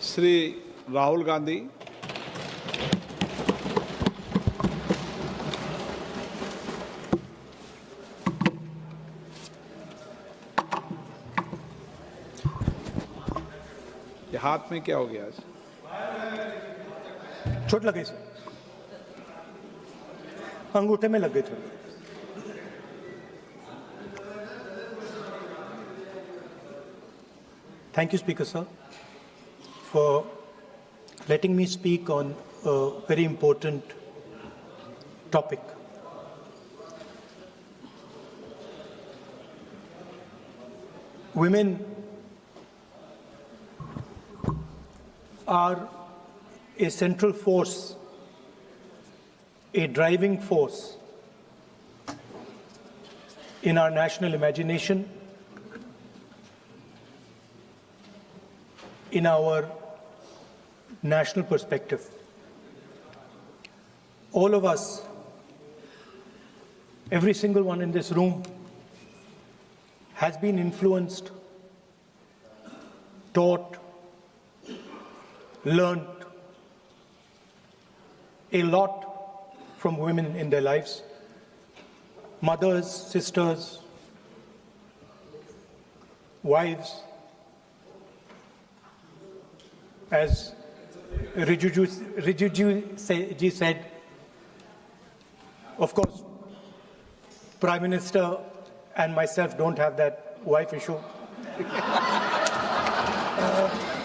श्री राहुल गांधी, ये हाथ में क्या हो गया आज? चोट लगे सर, अंगूठे में लग गए थे। Thank you, Speaker sir, for letting me speak on a very important topic. Women are a central force, a driving force in our national imagination, in our national perspective. All of us, every single one in this room, has been influenced, taught, learned a lot from women in their lives. Mothers, sisters, wives. As Rijiju ji said, of course, Prime Minister and myself don't have that wife issue.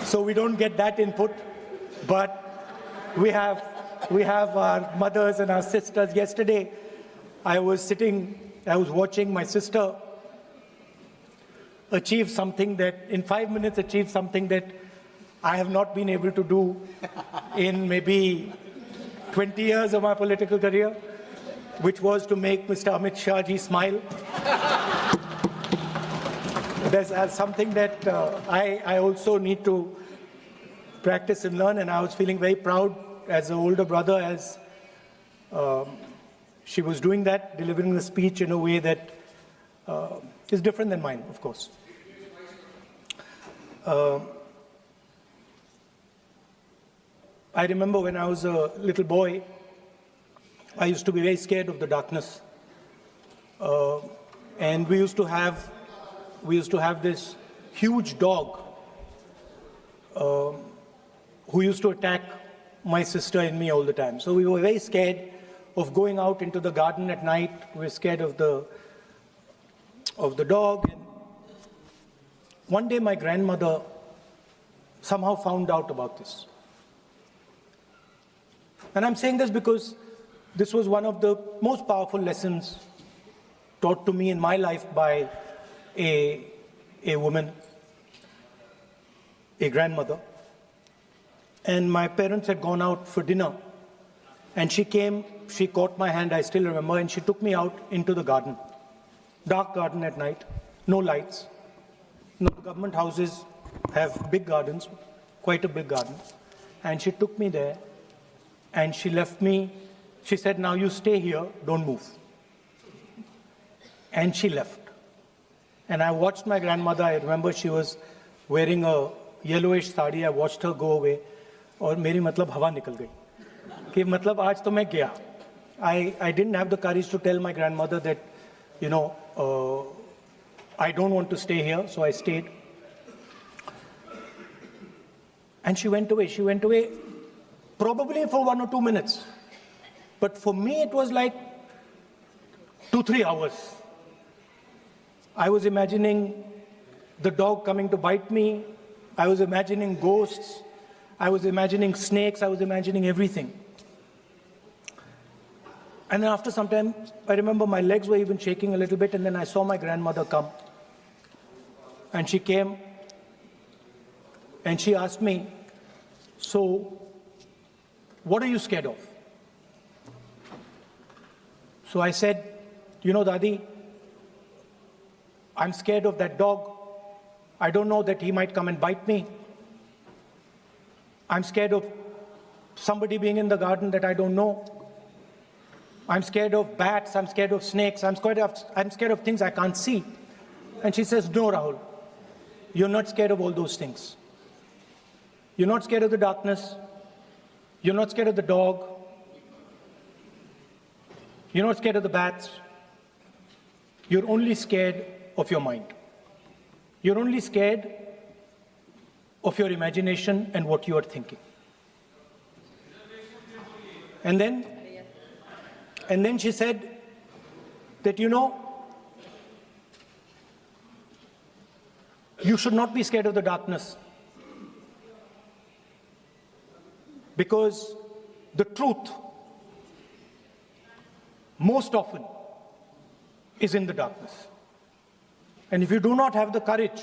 So we don't get that input, but we have our mothers and our sisters. Yesterday, I was watching my sister achieve something that, in 5 minutes, achieve something that I have not been able to do in maybe 20 years of my political career, which was to make Mr. Amit Shah ji smile. There's something that I also need to practice and learn, and I was feeling very proud as an older brother as she was doing that, delivering the speech in a way that is different than mine, of course. I remember when I was a little boy, I used to be very scared of the darkness. And we used to have this huge dog who used to attack my sister and me all the time. So we were very scared of going out into the garden at night. We were scared of the dog. And one day my grandmother somehow found out about this. And I'm saying this because this was one of the most powerful lessons taught to me in my life by a woman, a grandmother. And my parents had gone out for dinner. And she came, she caught my hand, I still remember, and she took me out into the garden. Dark garden at night, no lights. No, government houses have big gardens, quite a big garden. And she took me there. And she left me, she said, now you stay here, don't move. And she left. And I watched my grandmother, I remember she was wearing a yellowish sari, I watched her go away, और मेरी मतलब हवा निकल गई कि मतलब आज तो मैं गया. I didn't have the courage to tell my grandmother that, you know, I don't want to stay here, so I stayed. And she went away. Probably for 1 or 2 minutes. But for me, it was like 2-3 hours. I was imagining the dog coming to bite me. I was imagining ghosts. I was imagining snakes. I was imagining everything. And then after some time, I remember my legs were even shaking a little bit, and then I saw my grandmother come. And she came, and she asked me, so, what are you scared of? So I said, you know, Dadi, I'm scared of that dog. I don't know that he might come and bite me. I'm scared of somebody being in the garden that I don't know. I'm scared of bats, I'm scared of snakes, I'm scared of things I can't see. And she says, no, Rahul, you're not scared of all those things. You're not scared of the darkness. You're not scared of the dog. You're not scared of the bats. You're only scared of your mind. You're only scared of your imagination and what you are thinking. And then she said that, you should not be scared of the darkness, because the truth most often is in the darkness. And if you do not have the courage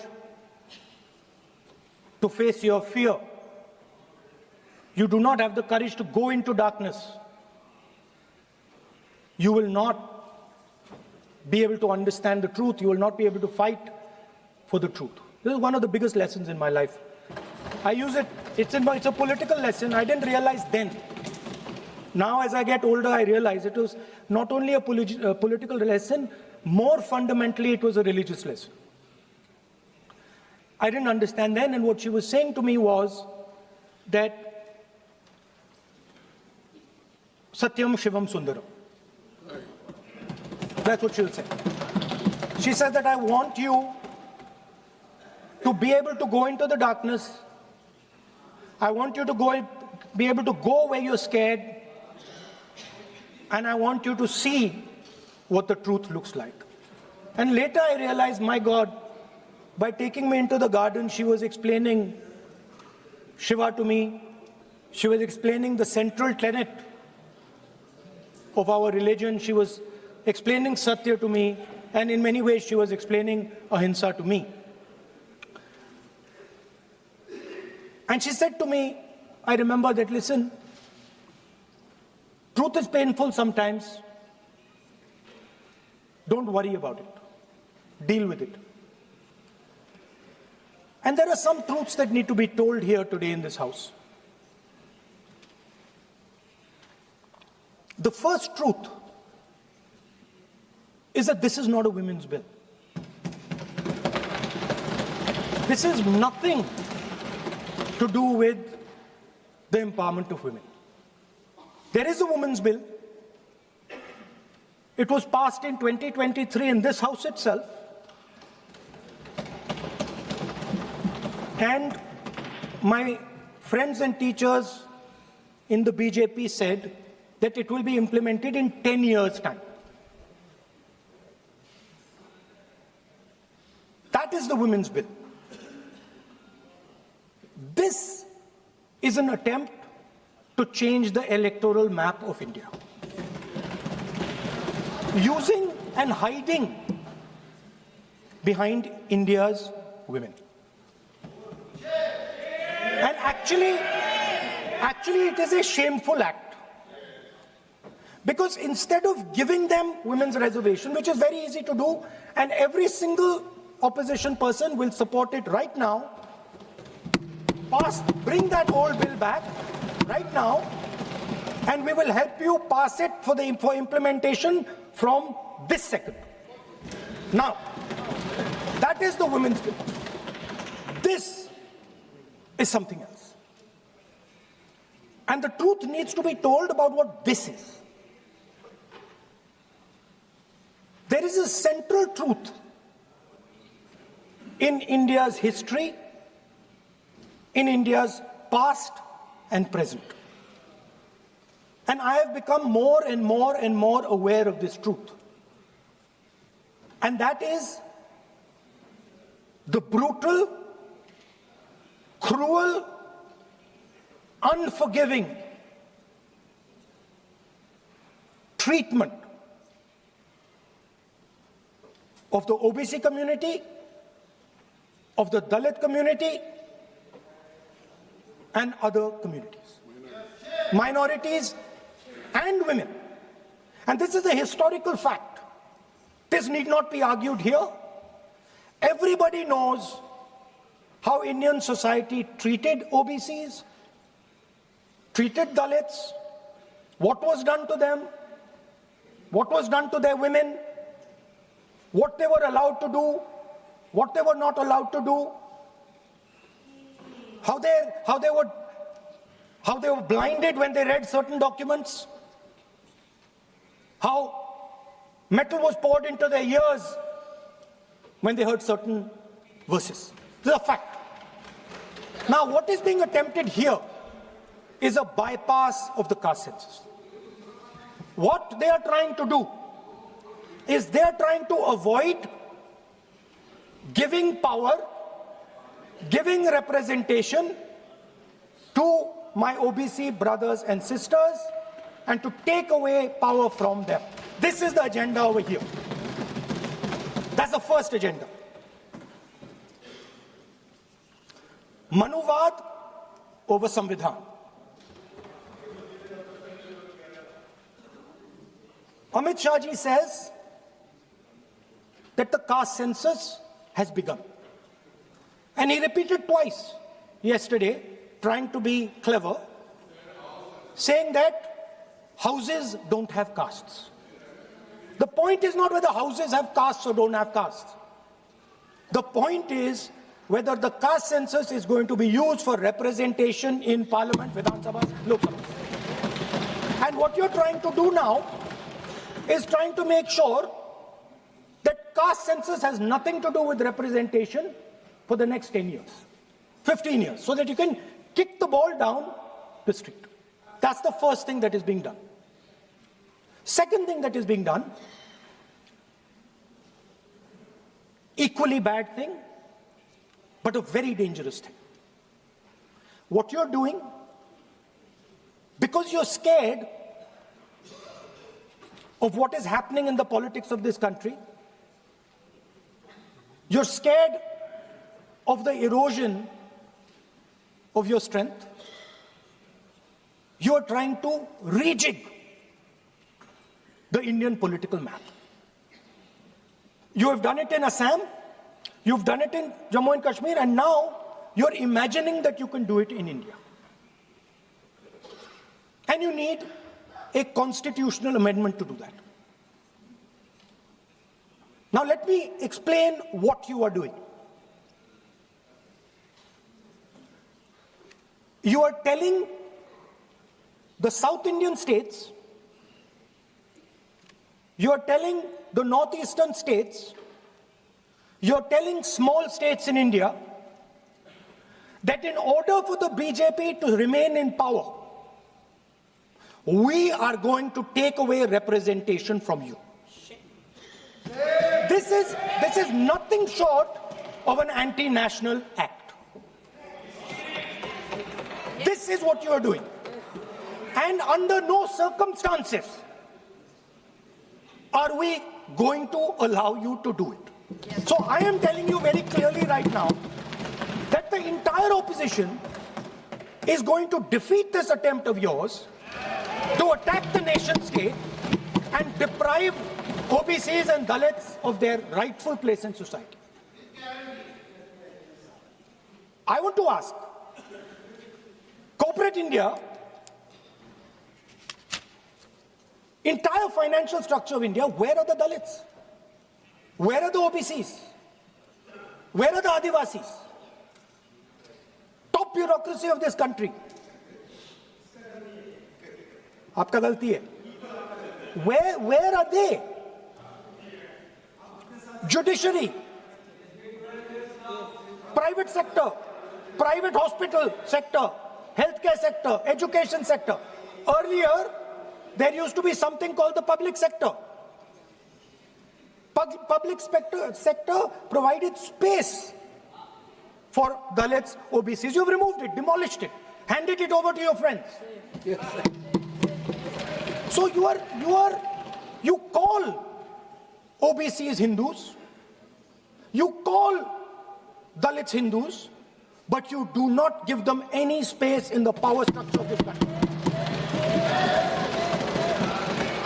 to face your fear, you do not have the courage to go into darkness, you will not be able to understand the truth. You will not be able to fight for the truth. This is one of the biggest lessons in my life. I use it, it's a political lesson. I didn't realize then. Now as I get older, I realize it was not only a political lesson, more fundamentally it was a religious lesson. I didn't understand then, and what she was saying to me was that Satyam Shivam Sundaram. That's what she'll say. She said that I want you to be able to go into the darkness. I want you to be able to go where you're scared. And I want you to see what the truth looks like. And later I realized, my God, by taking me into the garden, she was explaining Shiva to me. She was explaining the central tenet of our religion. She was explaining Satya to me, and in many ways she was explaining Ahimsa to me. And she said to me, I remember that, listen, truth is painful sometimes. Don't worry about it. Deal with it. And there are some truths that need to be told here today in this house. The first truth is that this is not a women's bill. This is nothing to do with the empowerment of women. There is a women's bill. It was passed in 2023 in this house itself. And my friends and teachers in the BJP said that it will be implemented in 10 years' time. That is the women's bill. This is an attempt to change the electoral map of India. Using and hiding behind India's women. And actually it is a shameful act. Because instead of giving them women's reservation, which is very easy to do, and every single opposition person will support it right now, bring that old bill back right now, and we will help you pass it for implementation from this second. Now, that is the women's bill. This is something else. And the truth needs to be told about what this is. There is a central truth in India's history, in India's past and present. And I have become more and more and more aware of this truth. And that is the brutal, cruel, unforgiving treatment of the OBC community, of the Dalit community, and other communities, minorities and women. And this is a historical fact. This need not be argued here. Everybody knows how Indian society treated OBCs, treated Dalits, what was done to them, what was done to their women, what they were allowed to do, what they were not allowed to do. how they were blinded when they read certain documents, how metal was poured into their ears when they heard certain verses. This is a fact. Now, what is being attempted here is a bypass of the caste census. What they are trying to do is they are trying to avoid giving power, giving representation to my OBC brothers and sisters and to take away power from them. This is the agenda over here. That's the first agenda. Manuvad over Samvidhan. Amit Shah ji says that the caste census has begun. And he repeated twice yesterday, trying to be clever, saying that houses don't have castes. The point is not whether houses have castes or don't have castes. The point is whether the caste census is going to be used for representation in Parliament, Vidhan Sabha, Lok Sabha. And what you're trying to do now is trying to make sure that caste census has nothing to do with representation for the next 10 years, 15 years, so that you can kick the ball down the street. That's the first thing that is being done. Second thing that is being done, equally bad thing, but a very dangerous thing. What you're doing, because you're scared of what is happening in the politics of this country, you're scared of the erosion of your strength, you're trying to rejig the Indian political map. You have done it in Assam, you've done it in Jammu and Kashmir, and now you're imagining that you can do it in India. And you need a constitutional amendment to do that. Now let me explain what you are doing. You are telling the South Indian states, you are telling the northeastern states, you are telling small states in India that in order for the BJP to remain in power, we are going to take away representation from you. This is nothing short of an anti-national act. This is what you are doing. And under no circumstances are we going to allow you to do it. So I am telling you very clearly right now that the entire opposition is going to defeat this attempt of yours to attack the nation state and deprive OBCs and Dalits of their rightful place in society. I want to ask, corporate India, entire financial structure of India, where are the Dalits? Where are the OBCs? Where are the Adivasis? Top bureaucracy of this country. Aapka galti hai. Where are they? Judiciary, private sector, private hospital sector, healthcare sector, education sector. Earlier, there used to be something called the public sector. Public sector provided space for Dalits, OBCs. You've removed it, demolished it, handed it over to your friends. Yes. So you call OBCs Hindus, you call Dalits Hindus, but you do not give them any space in the power structure of this country.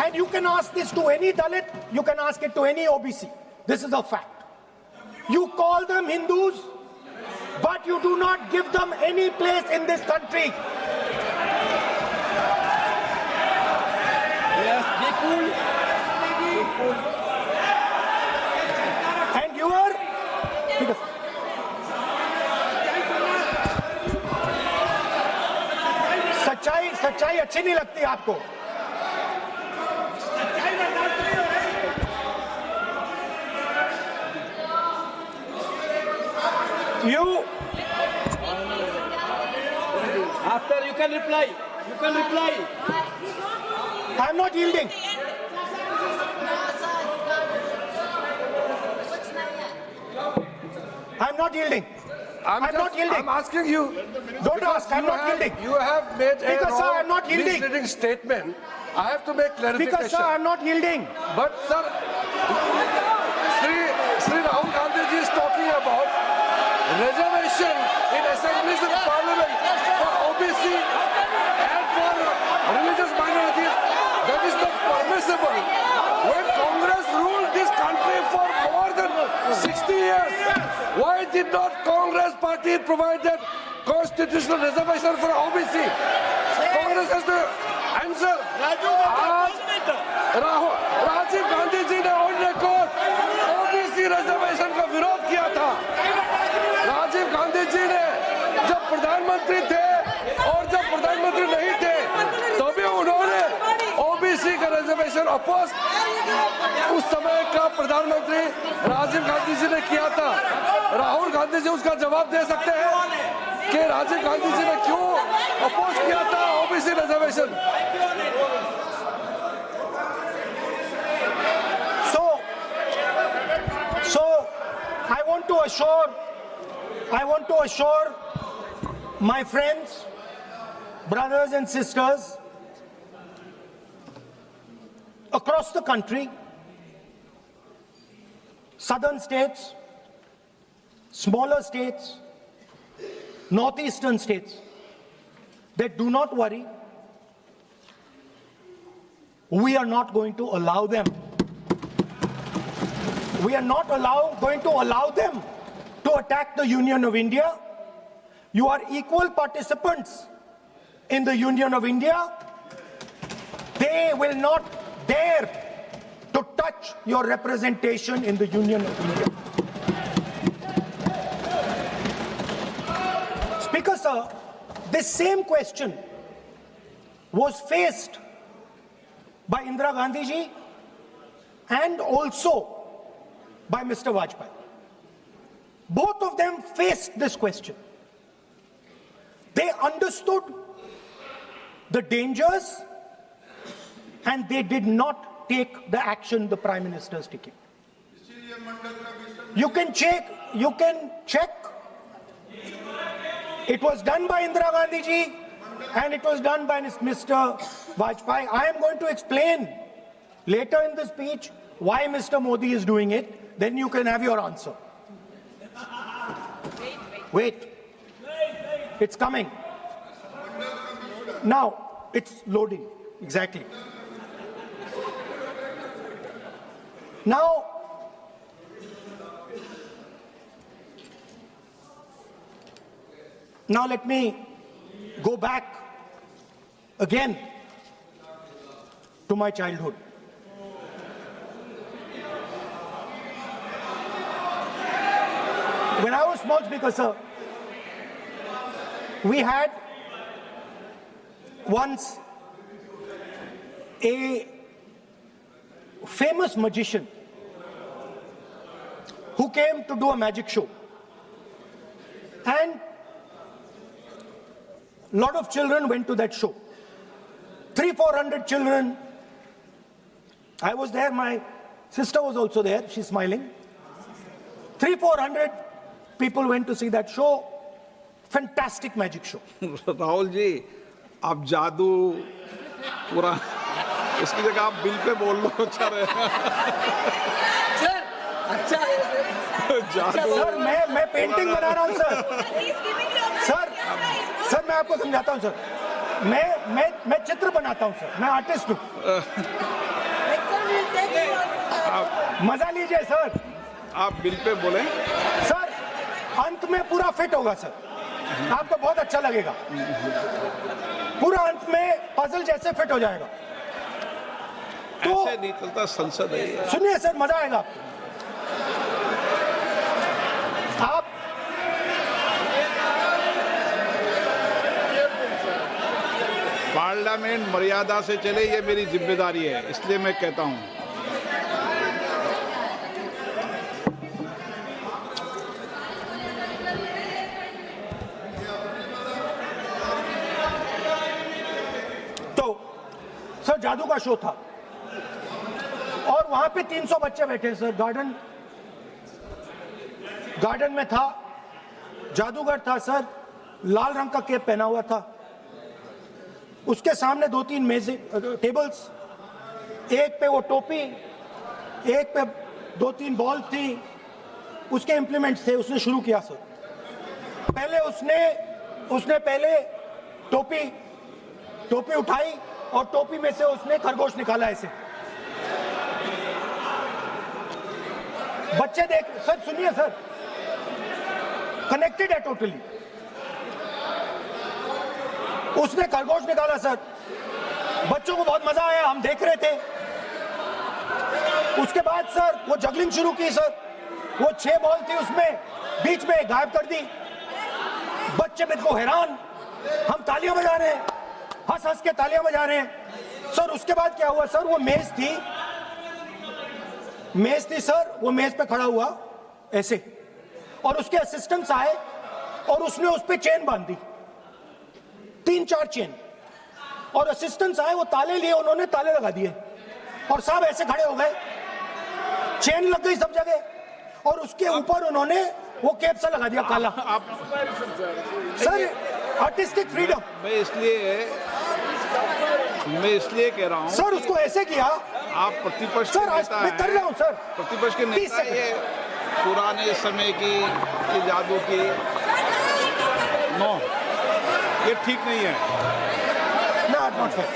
And you can ask this to any Dalit, you can ask it to any OBC. This is a fact. You call them Hindus, but you do not give them any place in this country. Yes, be cool. And you are... सच्चाई अच्छी नहीं लगती आपको? You After you can reply. You can reply. I'm not yielding. I'm not yielding. I'm not yielding. I'm asking you. Don't ask. I'm not yielding. You have made a Speaker, sir, I'm not wrong, yielding. misleading statement. I have to make clarification. Speaker, sir, I'm not yielding. But sir, Sri Rahul Gandhi ji is talking about reservation in assemblies and parliament for OBC and for religious minorities. That is not permissible. When Congress ruled this country for more than 60 years, why did not Congress party provide that constitutional reservation for OBC? Congress has to answer. Rajiv Gandhi ji ने on record OBC reservation का विरोध किया था। राजीव गांधी जी ने जब प्रधानमंत्री थे और जब प्रधानमंत्री नहीं थे तो भी उन्होंने ओबीसी का रिजर्वेशन अपोज उस समय का प्रधानमंत्री राजीव गांधी जी ने किया था। राहुल गांधी जी उसका जवाब दे सकते हैं कि राजीव गांधी जी ने क्यों अपोज किया था OBC reservation. So I want to assure my friends, brothers and sisters across the country, southern states, smaller states, northeastern states, that do not worry, we are not going to allow them. We are not going to allow them to attack the Union of India. You are equal participants in the Union of India. They will not dare to touch your representation in the Union of India. Speaker, sir, this same question was faced by Indira Gandhi ji and also by Mr. Vajpayee. Both of them faced this question. They understood the dangers and they did not take the action the Prime Minister is taking. You can check. It was done by Indira Gandhi ji and it was done by Mr. Vajpayee. I am going to explain later in the speech why Mr. Modi is doing it. Then you can have your answer. Wait. It's coming. Now, it's loading. Exactly. Now, let me go back again to my childhood. When I was small, Speaker, sir, we had once a famous magician who came to do a magic show. And a lot of children went to that show. 300-400 children. I was there, my sister was also there, she's smiling. 300-400 people went to see that show. Fantastic magic show. Rahul ji, आप जादू पूरा उसकी जगह आप bill pay बोल लो। अच्छा रहेगा। Sir, मैं पेंटिंग बना रहा हूँ सर। सर मैं आपको समझाता हूँ सर। मैं चित्र बनाता हूँ सर। मैं आर्टिस्ट हूँ। मजा लीजिए सर। आप बिल पे बोले। सर, अंत में पूरा फिट होगा सर। आपको बहुत अच्छा लगेगा। पूरा अंत में पजल जैसे फिट हो जाएगा। तो ऐसे नहीं चलता, संसद है। सुनिए सर, मजा आएगा आप पार्लियामेंट मर्यादा से चले, ये मेरी जिम्मेदारी है, इसलिए मैं कहता हूं। तो सर जादू का शो था और वहां पे 300 बच्चे बैठे सर। गार्डन में था, जादूगर था सर, लाल रंग का कैप पहना हुआ था। उसके सामने 2-3 मेजें, टेबल्स, एक पे वो टोपी, एक पे 2-3 बॉल थी, उसके इंप्लीमेंट्स थे। उसने शुरू किया सर। पहले उसने पहले टोपी उठाई और टोपी में से उसने खरगोश निकाला ऐसे। बच्चे देख, सर सुनिए सर, कनेक्टेड है टोटली। उसने खरगोश निकाला सर, बच्चों को बहुत मजा आया, हम देख रहे थे। उसके बाद सर वो जगलिंग शुरू की सर। वो 6 बॉल थी, उसमें बीच में गायब कर दी। बच्चे बिल्कुल हैरान, हम तालियां बजा रहे हैं, हंस हंस के तालियां बजा रहे हैं सर। उसके बाद क्या हुआ सर, वो मेज थी सर, वो मेज पे खड़ा हुआ ऐसे, और उसके असिस्टेंट्स आए और उसने उस पे चेन बांध दी, 3-4 चेन। और असिस्टेंट्स आए, वो ताले लिए, उन्होंने ताले लगा दिए और साहब ऐसे खड़े हो गए, चेन लग गई सब जगह। और उसके ऊपर उन्होंने वो कैप सा लगा दिया काला। Sir artistic freedom. मैं इसलिए कह रहा हूं सर, उसको ऐसे किया। आप प्रतिपक्ष सर आज मैं कर रहा हूं सर, प्रतिपक्ष के नेता, ये पुराने समय की ये जादू की नो, ये ठीक नहीं है। Not fair.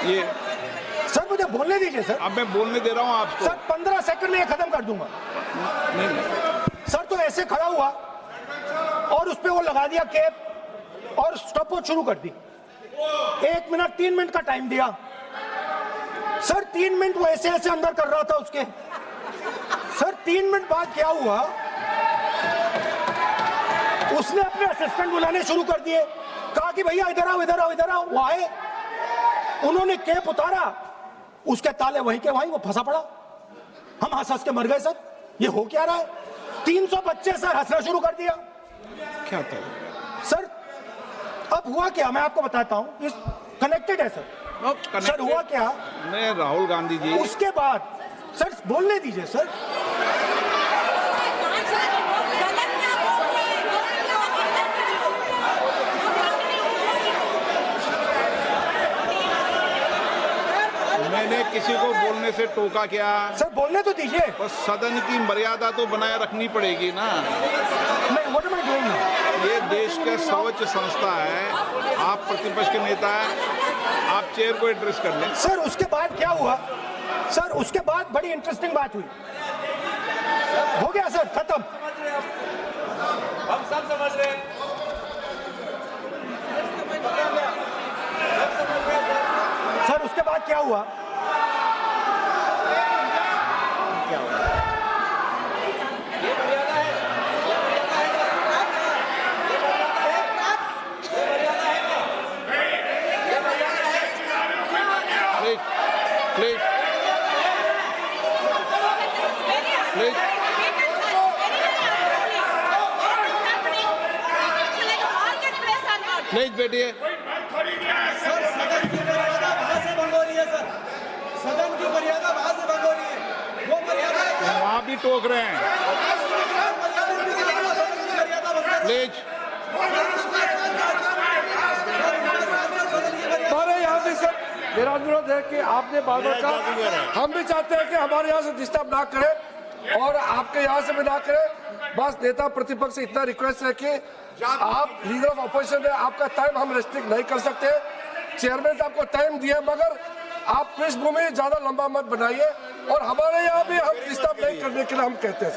ये सर मुझे बोलने दीजिए सर। अब मैं बोलने दे रहा हूं आपको। सर 15 सेकंड में ये खत्म कर दूंगा। नहीं। सर तो ऐसे खड़ा हुआ और उस पे वो लगा दिया कैप और स्टॉपवॉच शुरू कर दी। 1 मिनट 3 मिनट का टाइम दिया सर। 3 मिनट वो ऐसे ऐसे अंदर कर रहा था उसके। सर 3 मिनट बाद क्या हुआ, उसने अपने असिस्टेंट बुलाने शुरू कर दिए, कहा कि भैया इधर आओ इधर आओ इधर आओ। वो आए, उन्होंने कैप उतारा, उसके ताले वहीं के वहीं, वो फंसा पड़ा। हम हंस हंस के मर गए सर। ये हो क्या रहा है? 300 बच्चे सर हंसना शुरू कर दिया। क्या था सर? अब हुआ क्या मैं आपको बताता हूं, कनेक्टेड है सर। सर हुआ क्या, मैं राहुल गांधी जी, उसके बाद सर बोलने दीजिए सर। मैंने किसी को बोलने से टोका क्या? सर बोलने तो दीजिए। बस सदन की मर्यादा तो बनाए रखनी पड़ेगी ना। What am I doing now? ये देश का सर्वोच्च संस्था है, आप प्रतिपक्ष के नेता हैं, आप चेयर को एड्रेस कर लें। सर उसके बाद क्या हुआ सर, उसके बाद बड़ी इंटरेस्टिंग बात हुई। हो गया सर, खत्म। हम सब समझ रहे हैं। सर उसके बाद क्या हुआ, प्लीज प्लीज बैठिए। सदन की मर्यादा वहां से भंग हो रही है सर। सदन की मर्यादा वहां से भंग हो रही है। वो मर्यादा वहां भी टोक रहे हैं। प्लीज हमारे यहाँ भी सर मेरा अनुरोध है कि आपने बार बार कहा, हम भी चाहते हैं कि हमारे यहाँ से डिस्टर्ब ना करें और आपके यहाँ से भी ना करें। बस नेता प्रतिपक्ष से इतना रिक्वेस्ट है कि आप लीडर ऑफ अपोजिशन है, आपका टाइम हम रेस्ट्रिक्ट नहीं कर सकते। चेयरमैन साहब को टाइम दिया, मगर आप पृष्ठभूमि ज्यादा लंबा मत बनाइए और हमारे यहाँ भी हम डिस्टर्ब नहीं करने के लिए हम कहते हैं।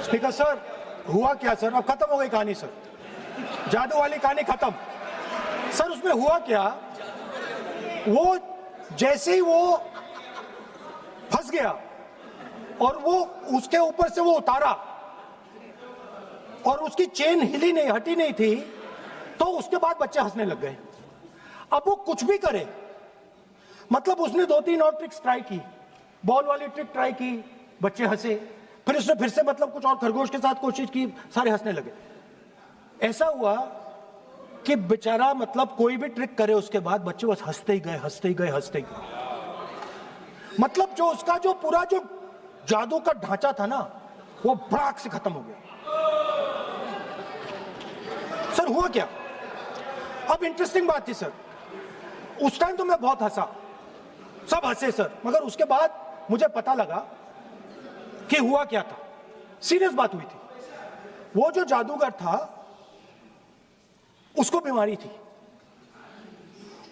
स्पीकर सर हुआ क्या सर, अब खत्म हो गई कहानी सर, जादू वाली कहानी खत्म। सर उसमें हुआ क्या, वो जैसे ही वो फंस गया और वो उसके ऊपर से वो उतारा और उसकी चेन हिली नहीं, हटी नहीं थी, तो उसके बाद बच्चे हंसने लग गए। अब वो कुछ भी करे, मतलब उसने 2-3 और ट्रिक्स ट्राई की, बॉल वाली ट्रिक ट्राई की, बच्चे हंसे, फिर उसने फिर से मतलब कुछ और खरगोश के साथ कोशिश की, सारे हंसने लगे। ऐसा हुआ कि बेचारा मतलब कोई भी ट्रिक करे उसके बाद बच्चे बस हंसते ही गए, हंसते ही गए, हंसते ही गए। मतलब जो उसका जो पूरा जो जादू का ढांचा था ना, वो भड़ाक से खत्म हो गया। सर हुआ क्या? अब इंटरेस्टिंग बात थी सर, उस टाइम तो मैं बहुत हंसा, सब हंसे सर, मगर उसके बाद मुझे पता लगा कि हुआ क्या था। सीरियस बात हुई थी। वो जो जादूगर था उसको बीमारी थी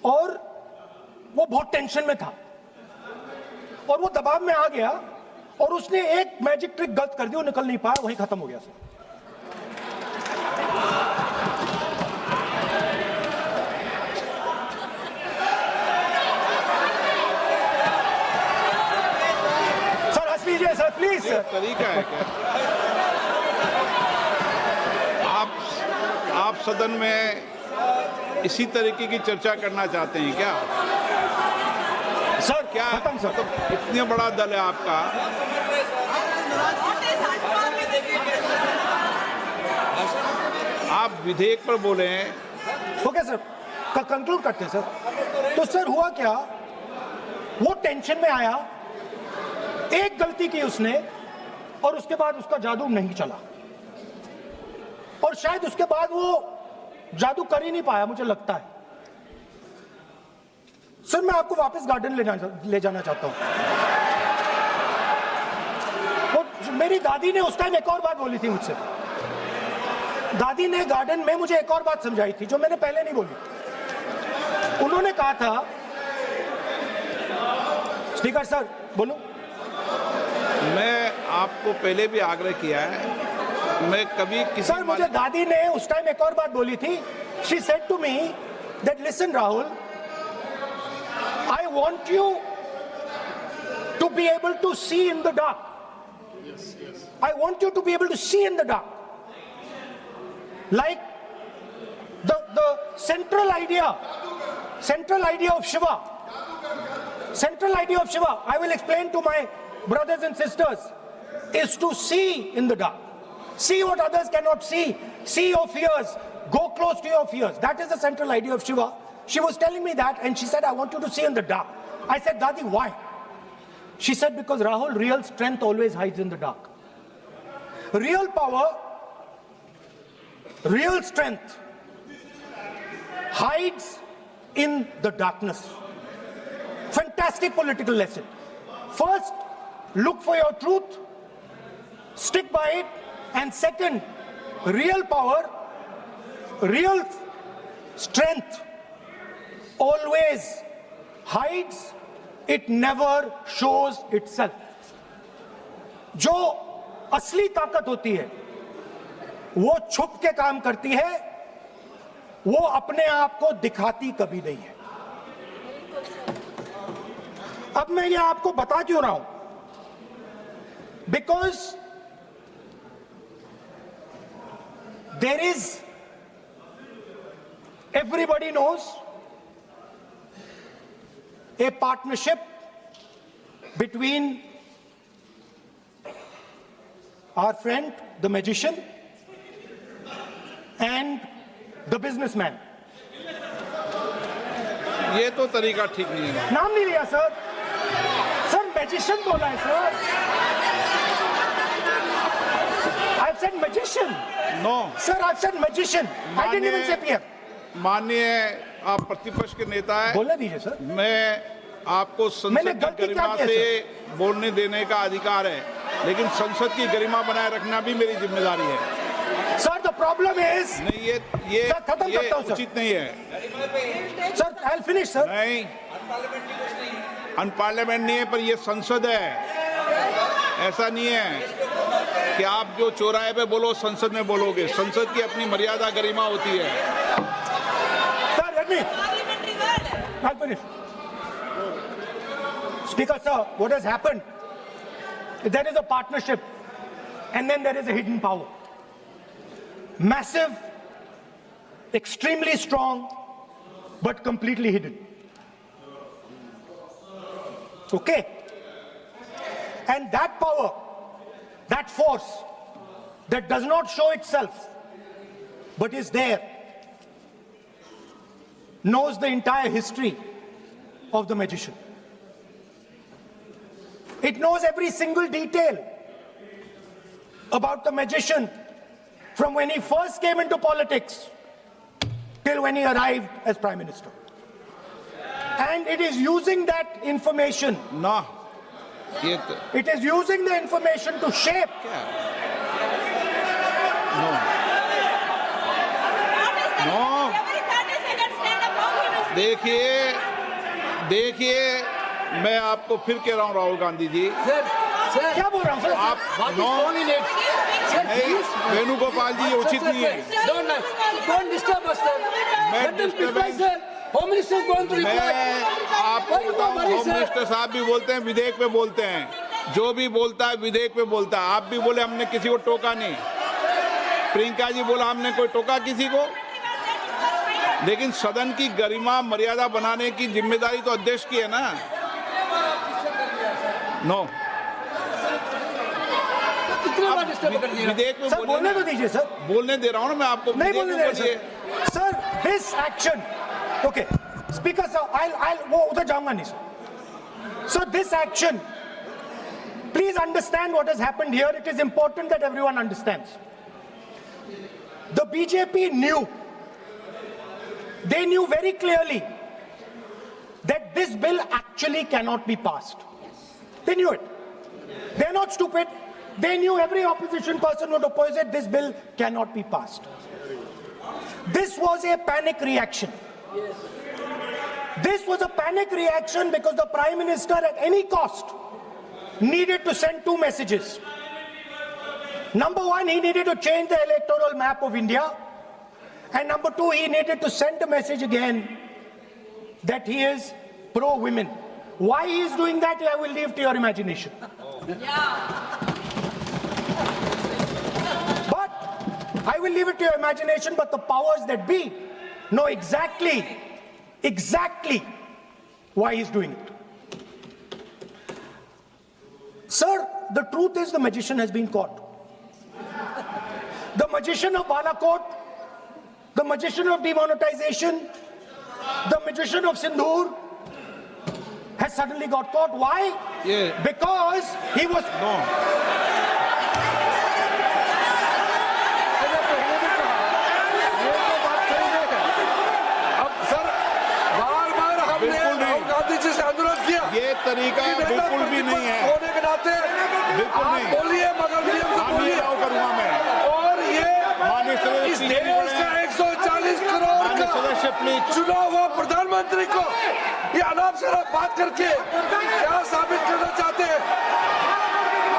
और वो बहुत टेंशन में था और वो दबाव में आ गया और उसने एक मैजिक ट्रिक गलत कर दी, वो निकल नहीं पाया, वहीं खत्म हो गया सर। Sir please sir. तरीका है क्या? आप सदन में इसी तरीके की चर्चा करना चाहते हैं क्या? सर क्या खत्म सर। मतलब इतने बड़ा दल है आपका, आप विधेयक पर बोले हैं। ओके सर, कंक्लूड करते हैं सर। तो सर हुआ क्या, वो टेंशन में आया, एक गलती की उसने और उसके बाद उसका जादू नहीं चला और शायद उसके बाद वो जादू कर ही नहीं पाया, मुझे लगता है। सर मैं आपको वापस गार्डन ले जाना चाहता हूं। वो मेरी दादी ने उस टाइम एक और बात बोली थी मुझसे। दादी ने गार्डन में मुझे एक और बात समझाई थी जो मैंने पहले नहीं बोली। उन्होंने कहा था, स्पीकर सर बोलूं? मैं आपको पहले भी आग्रह किया है, मैं कभी किसी सर मुझे दादी ने उस टाइम एक और बात बोली थी। She said to me that listen Rahul, I want you to be able to see in the dark. I want you to be able to see in the dark, like the central idea of Shiva. Central idea of Shiva, I will explain to my brothers and sisters, is to see in the dark. See what others cannot see. See your fears. Go close to your fears. That is the central idea of Shiva. She was telling me that and she said, I want you to see in the dark. I said, Dadi, why? She said, because Rahul, real strength always hides in the dark. Real power, real strength hides in the darkness. Fantastic political lesson. First, look for your truth, stick by it, and second, real power, real strength always hides, it never shows itself. जो असली ताकत होती है वो छुप के काम करती है, वो अपने आप को दिखाती कभी नहीं है। अब मैं ये आपको बता क्यों रहा हूं? Because there is, everybody knows, a partnership between our friend the magician and the businessman. ये तो तरीका ठीक नहीं है। नाम नहीं लिया सर, सर मैजिशियन बोला है sir. I've said magician. No. Sir, I've said magician. I didn't even say PM. माननीय आप प्रतिपक्ष के नेता हैं, बोलने दीजिए सर। मैं आपको संसद की गरिमा से बोलने देने का अधिकार है, लेकिन संसद की गरिमा बनाए रखना भी मेरी जिम्मेदारी है। Sir, the problem is, नहीं ये सर खत्म करता हूं सर। उचित नहीं है। Sir I'll finish sir. नहीं, अनपार्लियामेंट नहीं है, पर ये संसद है। ऐसा नहीं है कि आप जो चौराहे पे बोलो संसद में बोलोगे। संसद की अपनी मर्यादा गरिमा होती है। Sir, let me. I'll finish. Speaker sir, what has happened There is a partnership, and then there is a hidden power. Massive, extremely strong, but completely hidden. Okay? And that power, that force, that does not show itself, but is there, knows the entire history of the magician. It knows every single detail about the magician from when he first came into politics till when he arrived as Prime Minister. And it is using that information. No. It is using the information to shape. No. No. देखिए मैं आपको फिर कह रहा हूँ राहुल गांधी जी, क्या बोल रहा हूँ सर? आप नहीं, वेणुगोपाल जी ये उचित नहीं है। Don't disturb us, sir. Let them reply, sir. Home Minister is going to reply. मैं आपको बताऊं, होम मिनिस्टर साहब भी बोलते हैं, विधेयक पे बोलते हैं, जो भी बोलता है विधेयक पे बोलता है। आप भी बोले हमने किसी को टोका नहीं, प्रियंका जी बोला हमने कोई टोका किसी को, लेकिन सदन की गरिमा मर्यादा बनाने की जिम्मेदारी तो अध्यक्ष की है ना। नो, विधेयक में सर बोलने तो दीजिए सर। बोलने दे रहा हूँ ना मैं आपको। नहीं बोलने दे रहे sir. This action, okay speaker sir, I'll वो उधर जाऊंगा नहीं sir. So this action, please understand what has happened here. It is important that everyone understands. The BJP knew, they knew very clearly that this bill actually cannot be passed. They knew it. They're not stupid. They knew every opposition person would oppose it. This bill cannot be passed. This was a panic reaction. This was a panic reaction because the Prime Minister at any cost needed to send two messages. Number one, he needed to change the electoral map of India. And number two, he needed to send a message again that he is pro-women. Why he is doing that, I will leave to your imagination. But I will leave it to your imagination, but the powers that be know exactly why he's doing it. Sir, the truth is the magician has been caught. The magician of Balakot, the magician of demonetization, the magician of Sindhur has suddenly got caught. Why? Yeah. Because he was... No. ये तरीका बिल्कुल भी नहीं है। होने के नाते बिल्कुल नहीं। बोलिए मगर नियम से बोलिए। करूंगा मैं। और ये इस देश का 140 करोड़ का चुना हुआ प्रधानमंत्री को ये अनाप शराब बात करके क्या साबित करना चाहते हैं?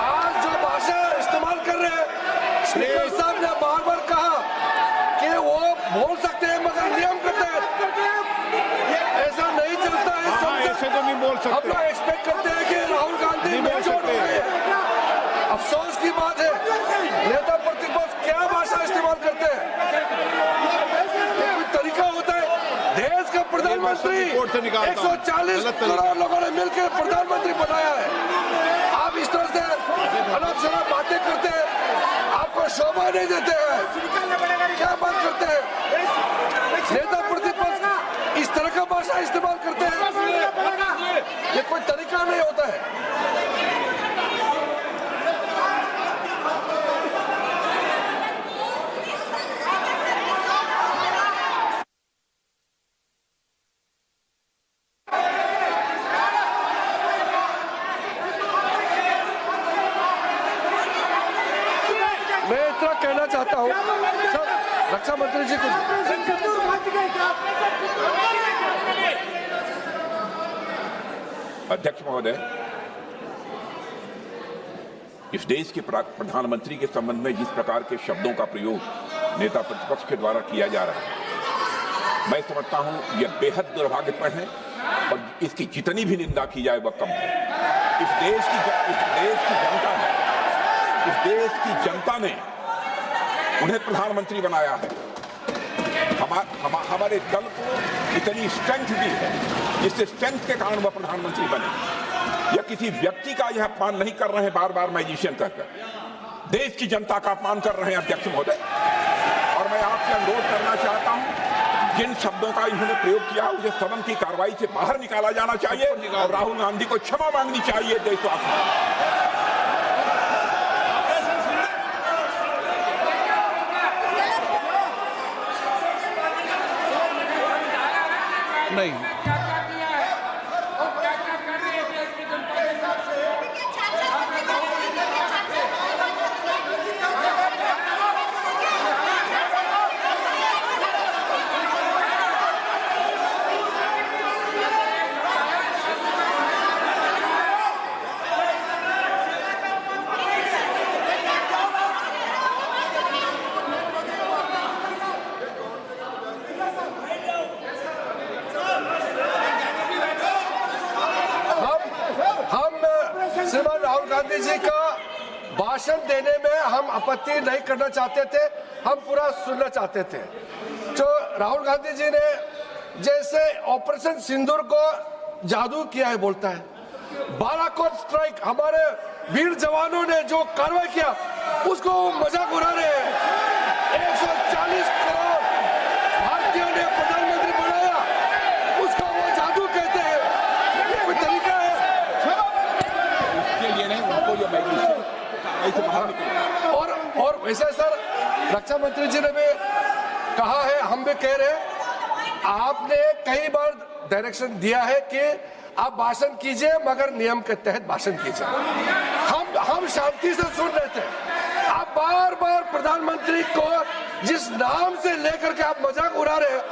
आज जो भाषा इस्तेमाल कर रहे हैं, स्पीकर साहब ने बार-बार कहा कि वो बोल सकते हैं मगर नियम के तहत ऐसा नहीं चलता है। ऐसे तो नहीं बोल सकते। हम लोग एक्सपेक्ट करते हैं कि राहुल गांधी मेच्योर हो गए। अफसोस की बात है नेता प्रतिपक्ष क्या भाषा इस्तेमाल करते हैं। कोई तरीका होता है। देश का प्रधानमंत्री 140 करोड़ लोगों ने मिलकर प्रधानमंत्री बनाया है। आप इस तरह से अनाप शराब बातें करते हैं, आपको शोभा नहीं देते हैं। क्या बात करते हैं? नेता प्रतिपक्ष इस तरह का भाषा इस्तेमाल करते हैं, ये कोई तरीका नहीं होता है। मैं इतना कहना चाहता हूँ सर, रक्षा मंत्री जी को अध्यक्ष महोदय, इस देश के प्रधानमंत्री के संबंध में जिस प्रकार के शब्दों का प्रयोग नेता प्रतिपक्ष के द्वारा किया जा रहा है, मैं समझता हूं यह बेहद दुर्भाग्यपूर्ण है और इसकी जितनी भी निंदा की जाए वह कम है। इस देश की जनता देश की जनता ने उन्हें प्रधानमंत्री बनाया है। हमारे दल को इतनी स्ट्रेंथ दी है, जिससे स्ट्रेंथ के कारण वह प्रधानमंत्री बने। या किसी व्यक्ति का यह अपमान नहीं कर रहे हैं बार बार मैजिशियन कहकर, देश की जनता का अपमान कर रहे हैं अध्यक्ष महोदय। और मैं आपसे अनुरोध करना चाहता हूं, जिन शब्दों का इन्होंने प्रयोग किया उसे सदन की कार्रवाई से बाहर निकाला जाना चाहिए और राहुल गांधी को क्षमा मांगनी चाहिए देशवासियों। नहीं, श्रीमान राहुल गांधी जी का भाषण देने में हम आपत्ति नहीं करना चाहते थे, हम पूरा सुनना चाहते थे। जो राहुल गांधी जी ने जैसे ऑपरेशन सिंदूर को जादू किया है बोलता है, बालाकोट स्ट्राइक हमारे वीर जवानों ने जो कार्रवाई किया उसको मजाक उड़ा रहे हैं। 140 करोड़ भारतीयों ने प्रधानमंत्री बनाया, उसको वो जादू कहते हैं। ये कोई तरीका है? और वैसे सर रक्षा मंत्री जी ने भी कहा है, हम भी कह रहे हैं, आपने कई बार डायरेक्शन दिया है कि आप भाषण कीजिए मगर नियम के तहत भाषण कीजिए। हम शांति से सुन रहे थे, आप बार बार प्रधानमंत्री को जिस नाम से लेकर के आप मजाक उड़ा रहे हैं,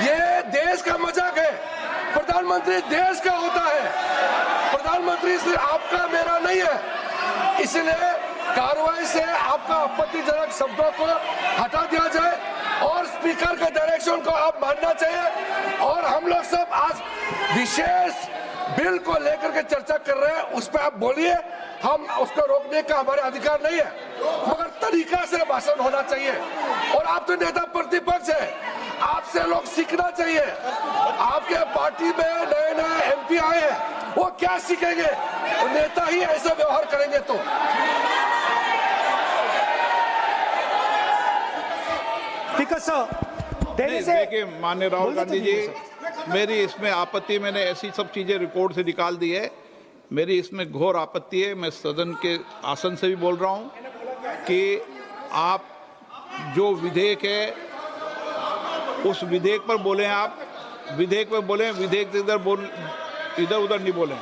ये देश का मजाक है। प्रधानमंत्री देश का होता है, प्रधानमंत्री सिर्फ आपका मेरा नहीं है। इसलिए कार्रवाई से आपका आपत्तिजनक शब्दों को हटा दिया जाए और स्पीकर के डायरेक्शन को आप मानना चाहिए। और हम लोग सब आज विशेष बिल को लेकर के चर्चा कर रहे हैं, उस पर आप बोलिए, हम उसको रोकने का हमारे अधिकार नहीं है, मगर तरीका से भाषण होना चाहिए। और आप तो नेता प्रतिपक्ष है, आपसे लोग सीखना चाहिए। आपके पार्टी में नए नए एमपी आए हैं, वो क्या सीखेंगे? नेता ही ऐसा व्यवहार करेंगे तो। देखिए माननीय राहुल गांधी जी, मेरी इसमें आपत्ति, मैंने ऐसी सब चीजें रिकॉर्ड से निकाल दी है। मेरी इसमें घोर आपत्ति है। मैं सदन के आसन से भी बोल रहा हूं कि आप जो विधेयक है उस विधेयक पर बोले, आप विधेयक पर बोले, विधेयक इधर उधर नहीं बोले।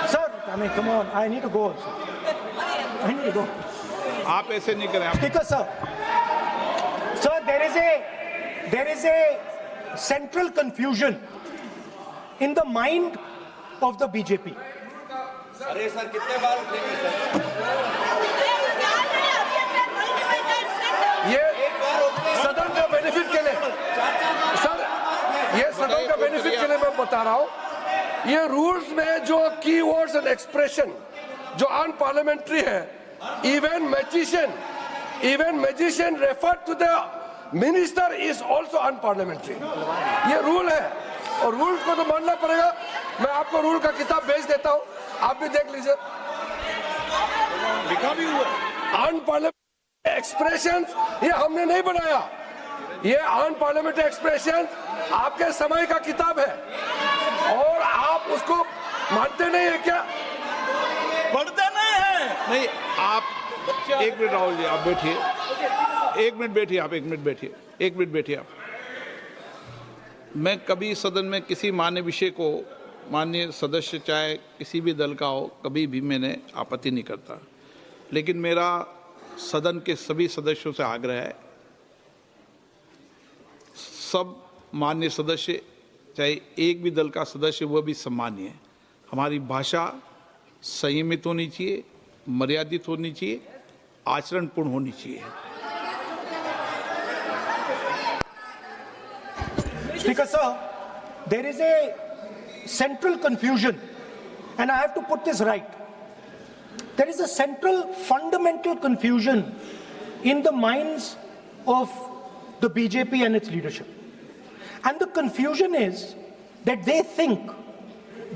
Sir, I mean, come on, I need to go also. I need to go. आप ऐसे नहीं करें। Speaker, sir. Sir, there is a central confusion in the mind of the BJP. अरे सर कितने बार उठेंगे सर? ये सदन का बेनिफिट के लिए सर, ये सदन का बेनिफिट के लिए मैं बता रहा हूँ, ये रूल्स में जो कीवर्ड्स एंड एक्सप्रेशन जो अनपार्लियामेंट्री है, even magician refer to the minister is also unparliamentary. ये रूल है और रूल्स को तो मानना पड़ेगा। मैं आपको रूल का किताब भेज देता हूँ, आप भी देख लीजिए। अनपार्लियामेंट्री एक्सप्रेशंस ये हमने नहीं बनाया, ये अनपार्लियामेंट्री एक्सप्रेशंस आपके समय का किताब है और आप उसको मानते नहीं है क्या? पढ़ते नहीं है। नहीं, आप एक मिनट राहुल जी, आप बैठिए, एक मिनट बैठिए, आप एक मिनट बैठिए, एक मिनट बैठिए आप। मैं कभी सदन में किसी मान्य विषय को, माननीय सदस्य चाहे किसी भी दल का हो, कभी भी मैंने आपत्ति नहीं करता। लेकिन मेरा सदन के सभी सदस्यों से आग्रह है, सब माननीय सदस्य, चाहे एक भी दल का सदस्य, वह भी सम्मानीय है। हमारी भाषा संयमित होनी चाहिए, मर्यादित होनी चाहिए, आचरणपूर्ण होनी चाहिए। Speaker, sir, there is a central confusion, and I have to put this right. There is a central fundamental confusion in the minds of the BJP and its leadership. And the confusion is that they think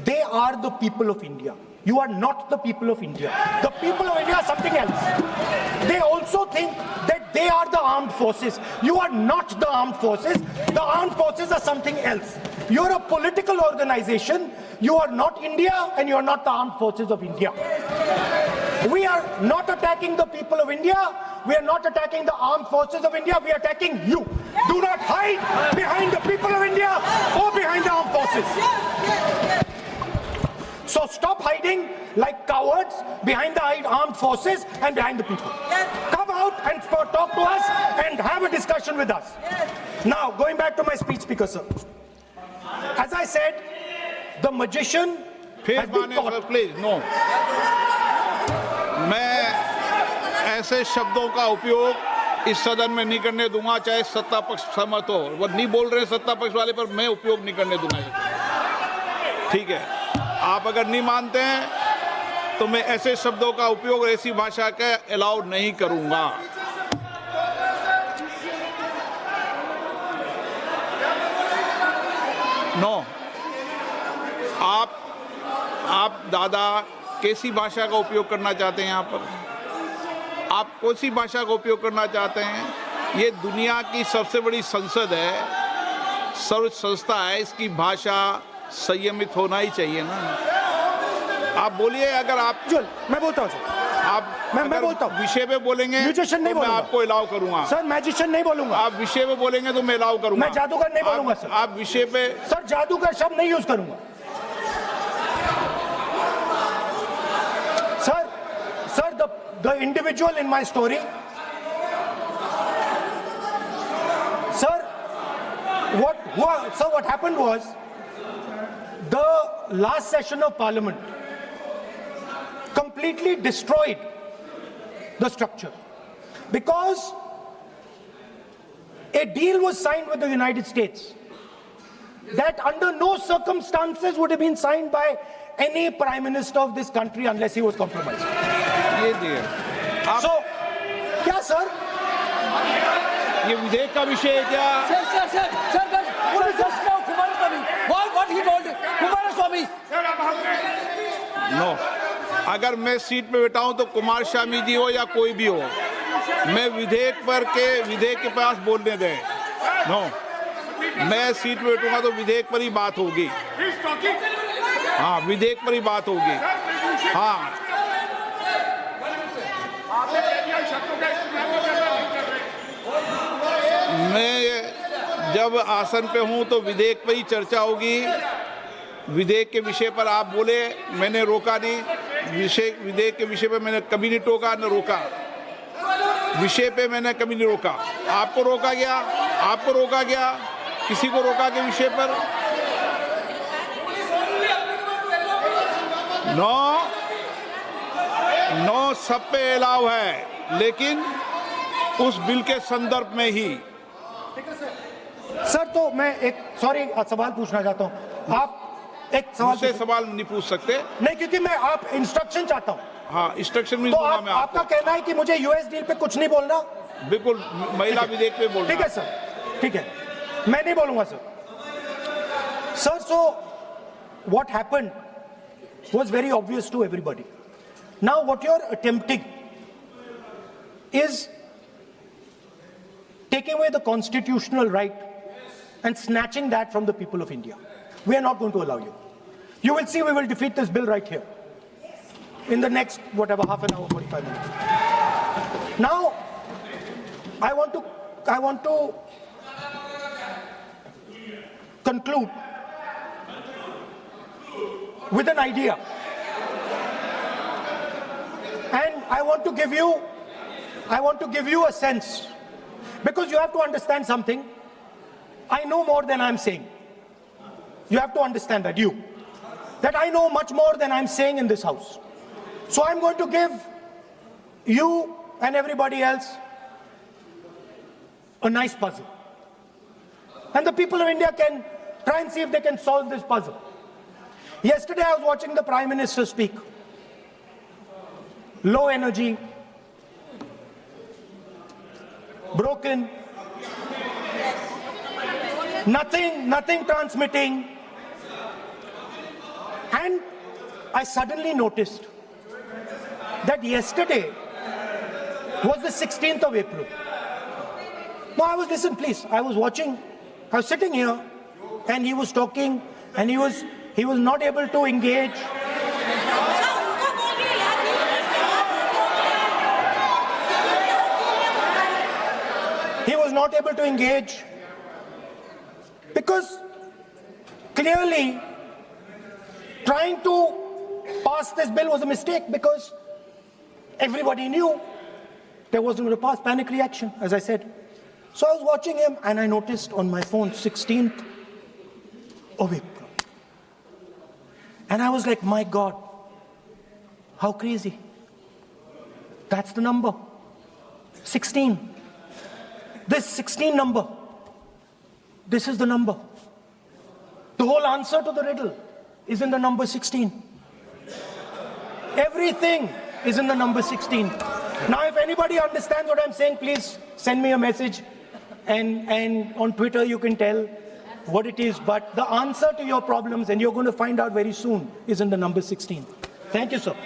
they are the people of India. You are not the people of India. The people of India are something else. They also think that they are the armed forces. You are not the armed forces. The armed forces are something else. You're a political organization. You are not India, and you are not the armed forces of India. We are not attacking the people of India. We are not attacking the armed forces of India. We are attacking you. Do not hide behind the people of India or behind the armed forces. So stop hiding like cowards behind the armed forces and behind the people. Come out and talk to us and have a discussion with us. Now, going back to my speech, Speaker sir. As I said, the magician has been caught. Please, no. मैं ऐसे शब्दों का उपयोग इस सदन में नहीं करने दूंगा, चाहे सत्ता पक्ष सहमत हो। वो नहीं बोल रहे सत्ता पक्ष वाले, पर मैं उपयोग नहीं करने दूंगा। ठीक है, आप अगर नहीं मानते हैं तो मैं ऐसे शब्दों का उपयोग, ऐसी भाषा का अलाउ नहीं करूंगा। नो, आप दादा कैसी भाषा का उपयोग करना चाहते हैं? यहाँ पर आप कौन सी भाषा का उपयोग करना चाहते हैं? ये दुनिया की सबसे बड़ी संसद है, सर्वोच्च संस्था है, इसकी भाषा संयमित होना ही चाहिए ना। आप बोलिए, अगर आप मैं बोलता हूँ आप मैं बोलता हूँ, विषय पे बोलेंगे म्यूजिशियन नहीं तो मैं बोलूंगा। आपको अलाउ करूंगा। सर मैजिशियन नहीं बोलूंगा। आप विषय पे बोलेंगे तो मैं अलाउ करूंगा। मैं जादूगर नहीं बोलूंगा सर। आप विषय पे सर जादूगर शब्द नहीं यूज करूंगा। Sir, the individual in my story, sir, what happened was, the last session of Parliament completely destroyed the structure, because a deal was signed with the United States that under no circumstances would have been signed by any prime minister of this country unless he was compromised. ये दिए So, क्या sir? ये विधेयक का विषय है क्या? Sir, just now Kumaraswamy. What he told Kumaraswamy? No, अगर मैं सीट पे बैठा हूं तो कुमार स्वामी जी हो या कोई भी हो, मैं विधेयक के पास बोलने दें। नो, मैं सीट पे बैठूंगा तो विधेयक पर ही बात होगी। हाँ, विधेयक पर ही बात होगी। हाँ, मैं जब आसन पे हूं तो विधेयक पर ही चर्चा होगी। विधेयक के विषय पर आप बोले, मैंने रोका नहीं। विधेयक के विषय पे मैंने कभी नहीं टोका न रोका। विषय पे मैंने कभी नहीं रोका। आपको रोका गया, किसी को रोका के विषय पर? नो, सब पे अलाउ है, लेकिन उस बिल के संदर्भ में ही। सर, तो मैं एक सवाल पूछना चाहता हूं। आप एक सवाल नहीं पूछ सकते। नहीं, क्योंकि मैं आप इंस्ट्रक्शन चाहता हूं। हाँ, इंस्ट्रक्शन मिल तो दूंगा मैं आपको। आपका कहना है कि मुझे यूएस डील पे कुछ नहीं बोलना? बिल्कुल, महिला विधेयक पे बोलना। ठीक है सर, ठीक है, मैं नहीं बोलूंगा sir. Sir, so what happened was very obvious to everybody. Now what you're attempting is taking away the constitutional right and snatching that from the people of India. We are not going to allow you. You will see we will defeat this bill right here in the next, whatever, half an hour, 45 minutes. Now, I want to conclude with an idea. And I want to give you a sense, because you have to understand something. I know more than I'm saying. You have to understand that I know much more than I'm saying in this house. So I'm going to give you and everybody else a nice puzzle. And the people of India can try and see if they can solve this puzzle. Yesterday I was watching the Prime Minister speak. Low energy, broken, nothing transmitting. And I suddenly noticed that yesterday was the 16th of April. No, listen please, I was watching, I was sitting here and he was talking and he was not able to engage. He was not able to engage because clearly trying to pass this bill was a mistake because everybody knew there wasn't going to pass. Panic reaction, as I said. So I was watching him and I noticed on my phone 16th of April. And I was like, my God, how crazy. That's the number. 16. This 16 number. This is the number. The whole answer to the riddle is in the number 16. Everything is in the number 16. Now, if anybody understands what I'm saying, please send me a message. And on Twitter, you can tell what it is. But the answer to your problems, and you're going to find out very soon, is in the number 16. Thank you, sir.